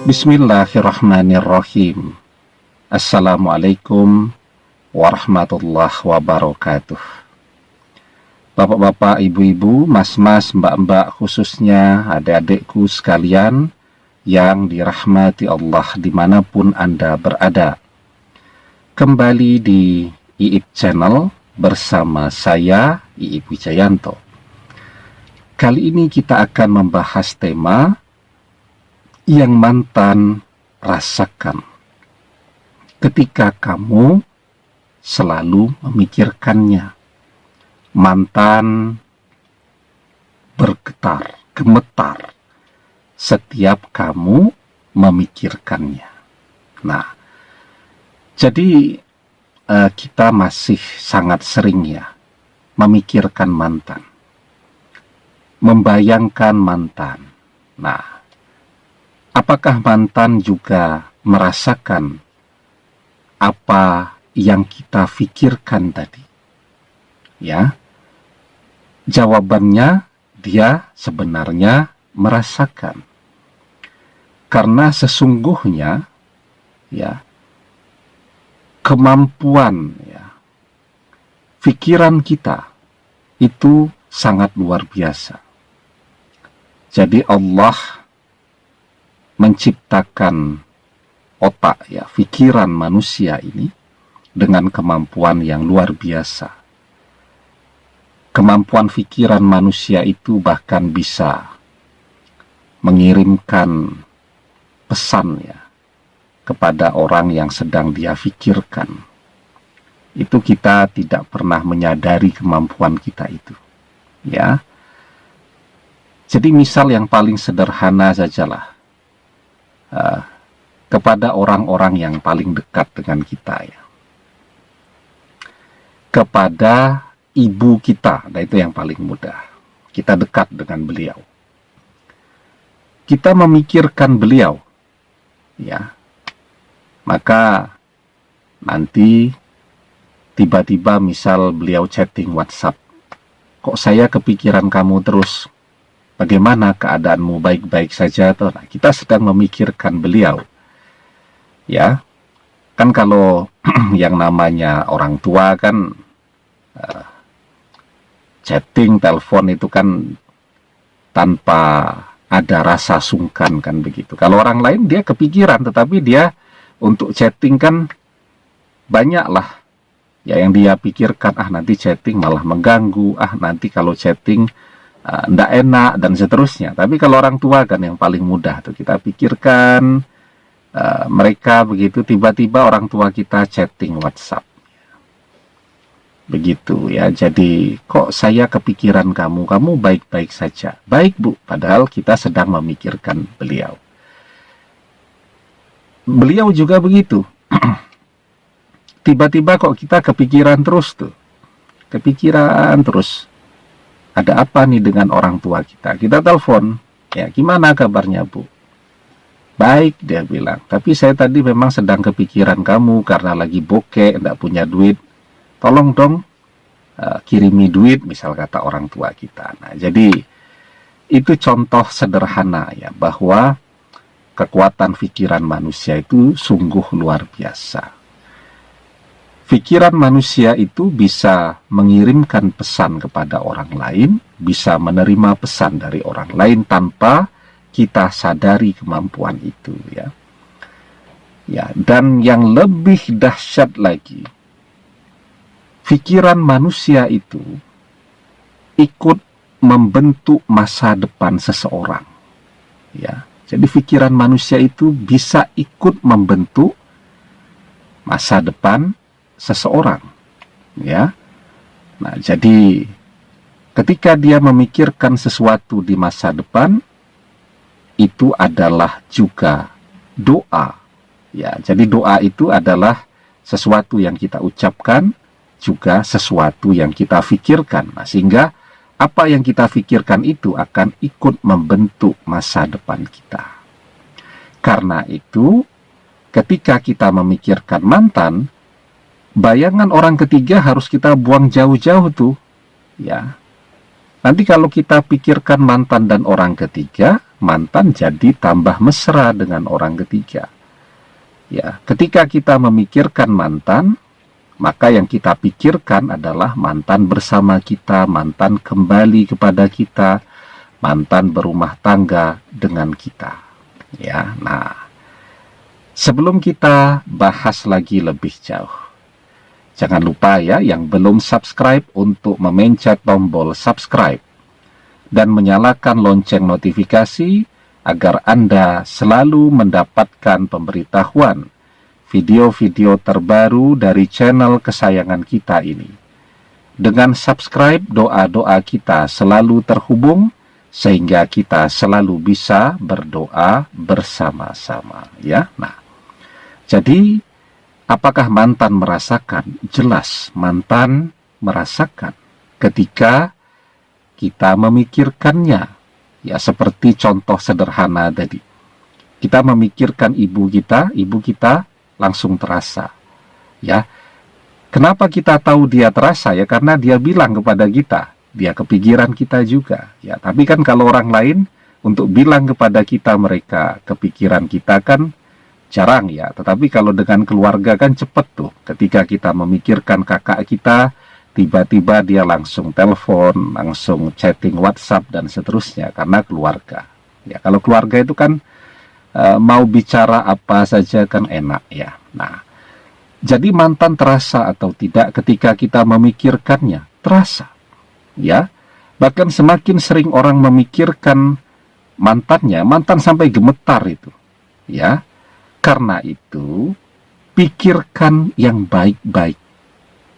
Bismillahirrahmanirrahim. Assalamualaikum warahmatullahi wabarakatuh. Bapak-bapak, ibu-ibu, mas-mas, mbak-mbak, khususnya adik-adikku sekalian yang dirahmati Allah dimanapun Anda berada. Kembali di Iip Channel bersama saya, Iip Wijayanto. Kali ini kita akan membahas tema yang mantan rasakan ketika kamu selalu memikirkannya. Mantan bergetar, gemetar setiap kamu memikirkannya. Nah, jadi kita masih sangat sering ya memikirkan mantan, membayangkan mantan. Nah, apakah mantan juga merasakan apa yang kita pikirkan tadi? Ya, jawabannya dia sebenarnya merasakan. Karena sesungguhnya ya, kemampuan ya, pikiran kita itu sangat luar biasa. Jadi Allah menciptakan otak ya, pikiran manusia ini dengan kemampuan yang luar biasa. Kemampuan pikiran manusia itu bahkan bisa mengirimkan pesan ya kepada orang yang sedang dia pikirkan. Itu kita tidak pernah menyadari kemampuan kita itu. Ya. Jadi misal yang paling sederhana sajalah. Kepada orang-orang yang paling dekat dengan kita ya, kepada ibu kita, nah itu yang paling mudah, kita dekat dengan beliau, kita memikirkan beliau ya, maka nanti tiba-tiba misal beliau chatting WhatsApp, kok saya kepikiran kamu terus, bagaimana keadaanmu, baik-baik saja atau nah, kita sedang memikirkan beliau. Ya, kan kalau yang namanya orang tua kan chatting, telepon itu kan tanpa ada rasa sungkan kan begitu. Kalau orang lain dia kepikiran, tetapi dia untuk chatting kan banyaklah ya yang dia pikirkan, nanti chatting malah mengganggu, nanti kalau chatting ndak enak dan seterusnya. Tapi kalau orang tua kan yang paling mudah tuh kita pikirkan. Mereka begitu, tiba-tiba orang tua kita chatting WhatsApp begitu ya. Jadi kok saya kepikiran kamu baik-baik saja. Baik bu, padahal kita sedang memikirkan beliau. Beliau juga begitu. Tiba-tiba kok kita kepikiran terus tuh, kepikiran terus. Ada apa nih dengan orang tua kita? Kita telepon, ya gimana kabarnya bu? Baik, dia bilang, tapi saya tadi memang sedang kepikiran kamu karena lagi bokeh, enggak punya duit. Tolong dong kirimi duit, misal kata orang tua kita. Nah, jadi itu contoh sederhana ya, bahwa kekuatan pikiran manusia itu sungguh luar biasa. Pikiran manusia itu bisa mengirimkan pesan kepada orang lain, bisa menerima pesan dari orang lain tanpa kita sadari kemampuan itu ya. Ya, dan yang lebih dahsyat lagi, pikiran manusia itu ikut membentuk masa depan seseorang. Ya, jadi pikiran manusia itu bisa ikut membentuk masa depan seseorang. Ya. Nah, jadi ketika dia memikirkan sesuatu di masa depan, itu adalah juga doa ya. Jadi doa itu adalah sesuatu yang kita ucapkan, juga sesuatu yang kita pikirkan. Nah, sehingga apa yang kita pikirkan itu akan ikut membentuk masa depan kita. Karena itu ketika kita memikirkan mantan, bayangan orang ketiga harus kita buang jauh-jauh tuh ya. Nanti kalau kita pikirkan mantan dan orang ketiga, mantan jadi tambah mesra dengan orang ketiga. Ya, ketika kita memikirkan mantan, maka yang kita pikirkan adalah mantan bersama kita, mantan kembali kepada kita, mantan berumah tangga dengan kita. Ya, nah, sebelum kita bahas lagi lebih jauh, jangan lupa ya yang belum subscribe untuk memencet tombol subscribe dan menyalakan lonceng notifikasi agar Anda selalu mendapatkan pemberitahuan video-video terbaru dari channel kesayangan kita ini. Dengan subscribe, doa-doa kita selalu terhubung sehingga kita selalu bisa berdoa bersama-sama, ya. Nah, jadi apakah mantan merasakan? Jelas mantan merasakan ketika kita memikirkannya. Ya, seperti contoh sederhana tadi. Kita memikirkan ibu kita langsung terasa. Ya. Kenapa kita tahu dia terasa? Ya, karena dia bilang kepada kita, dia kepikiran kita juga. Ya, tapi kan kalau orang lain untuk bilang kepada kita mereka kepikiran kita kan jarang ya. Tetapi kalau dengan keluarga kan cepet tuh. Ketika kita memikirkan kakak kita, tiba-tiba dia langsung telepon, langsung chatting WhatsApp dan seterusnya karena keluarga. Ya, kalau keluarga itu kan mau bicara apa saja kan enak ya. Nah, jadi mantan terasa atau tidak ketika kita memikirkannya? Terasa. Ya. Bahkan semakin sering orang memikirkan mantannya, mantan sampai gemetar itu. Ya. Karena itu, pikirkan yang baik-baik.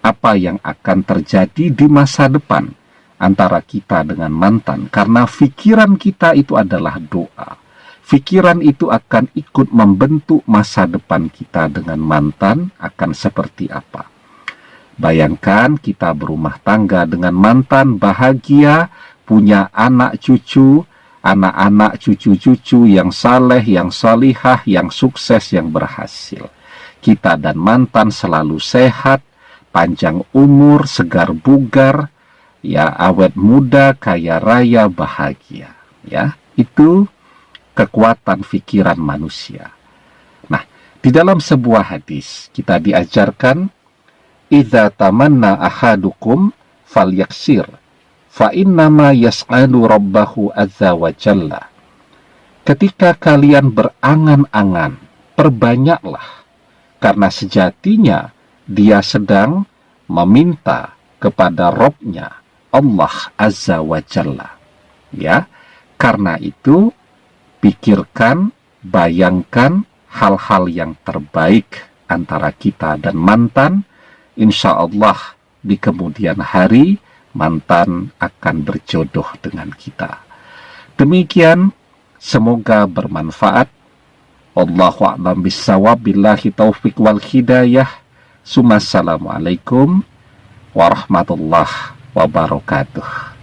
Apa yang akan terjadi di masa depan antara kita dengan mantan. Karena pikiran kita itu adalah doa. Pikiran itu akan ikut membentuk masa depan kita dengan mantan akan seperti apa. Bayangkan kita berumah tangga dengan mantan, bahagia, punya anak cucu, anak-anak cucu-cucu yang saleh, yang salihah, yang sukses, yang berhasil. Kita dan mantan selalu sehat, panjang umur, segar bugar, ya awet muda, kaya raya, bahagia. Ya, itu kekuatan pikiran manusia. Nah, di dalam sebuah hadis kita diajarkan, idza tamanna ahadukum falyaksir, fa innama yas'alu rabbahu azza wa jalla. Ketika kalian berangan-angan, perbanyaklah, karena sejatinya dia sedang meminta kepada Robnya, Allah Azza wa Jalla. Ya, karena itu pikirkan, bayangkan hal-hal yang terbaik antara kita dan mantan. Insya Allah di kemudian hari mantan akan berjodoh dengan kita. Demikian, semoga bermanfaat. Allahu a'lam bissawab, billahi taufiq wal hidayah. Assalamualaikum warahmatullahi wabarakatuh.